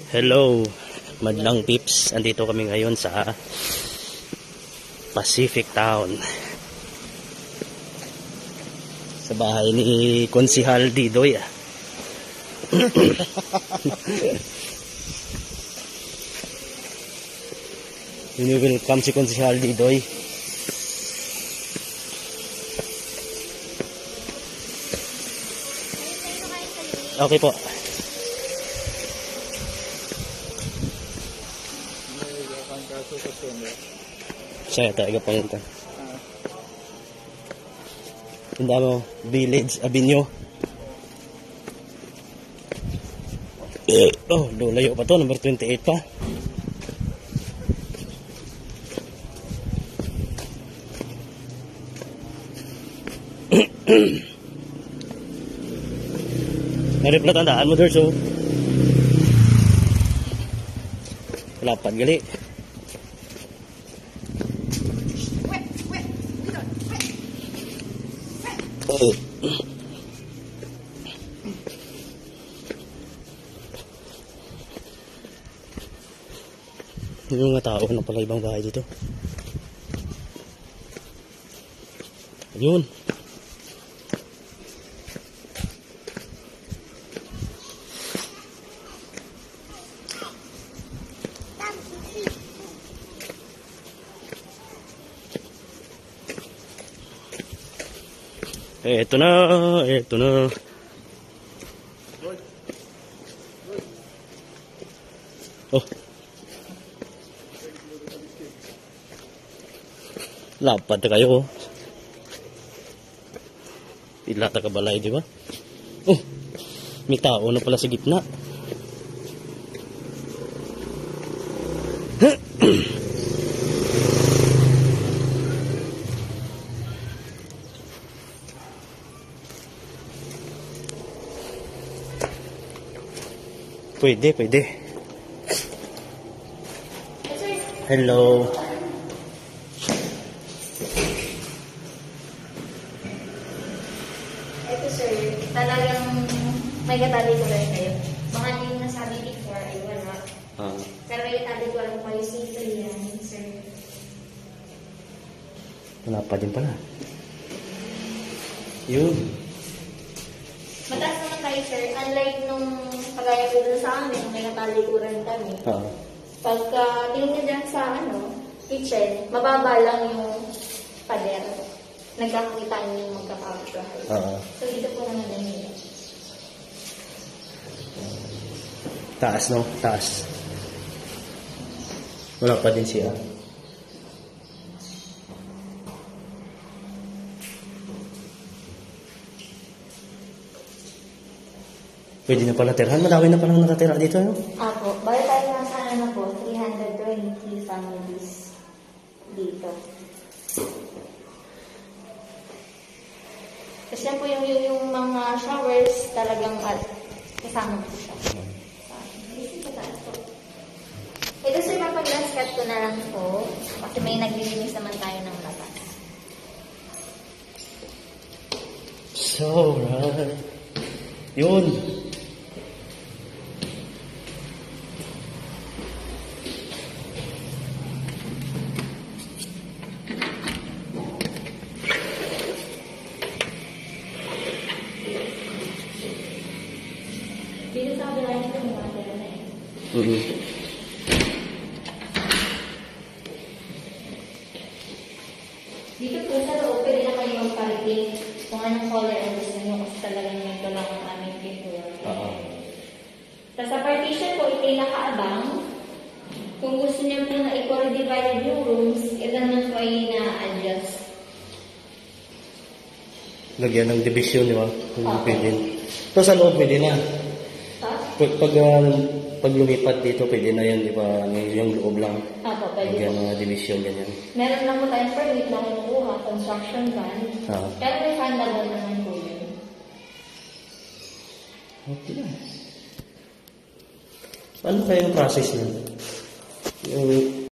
Hello, madlang peeps. Andito kami ngayon sa Pacific Town. Sa bahay ni Konsihal Didoy. Welcome si Konsihal Didoy. Okay po. Saya tayo pangunta. Tinda mo, Village Avenue. Oh, layo pa to, number 28 pa. Naripla tandaan mo, Derso. Lapad gali. Oh. Yung mga tao na pala ibang bahay dito. Ayun. Eto na, eto na. Oh. Lapad na kayo. Pila ta kabalay, di ba? Oh. May tao na pala sa gitna. Pwede, pwede. Hello. Ito sir, talagang may katali ko rin kayo. Mga yung nasabi before ay wala. Pero may katali ko lang kayo safe yan, sir. Wala pa din pala. Yun. Mataas naman tayo sir, unlike nung pagaya ko dun sa amin, may katalikuran kami. Pagka tingin dyan sa kitchen, mababa lang yung pader. Nagkakita niyo yung magkapapagahay. So dito po naman nangyayari. Taas, no? Taas. Wala pa din siya. Pwede na pala tirahan. Madami na palang nakatira dito, no? Apo. Bali tayo nasa po, 320 families dito. Kasi yan po yung mga showers talagang kasama po siya. Ito sir, mapag-last cut ko na lang po. Kasi may naglilinis naman tayo ng labas. So, right. Yun. Dito sa kabila nito yung mga tira na eh. Dito po sa loob, pwede na kayo magpariting kung anong color ang gusto nyo kasi talagang ito lang ang aming pintura. Tapos sa partition po, ito'y nakaabang. Kung gusto nyo po na equally divided yung rooms, ito naman po ay na-adjust. Lagyan ng division, di ba? Kung pwede. Ito sa loob, pwede na. Pag lumipat dito, pwede na yan, di ba? Yung loob lang. Apo, pwede lagyan po. ng division, ganyan. Meron lang po tayong permit na kinukuha, construction van. Pero may fundable naman po yun. Okay na. Ano kaya yung process niya? Yung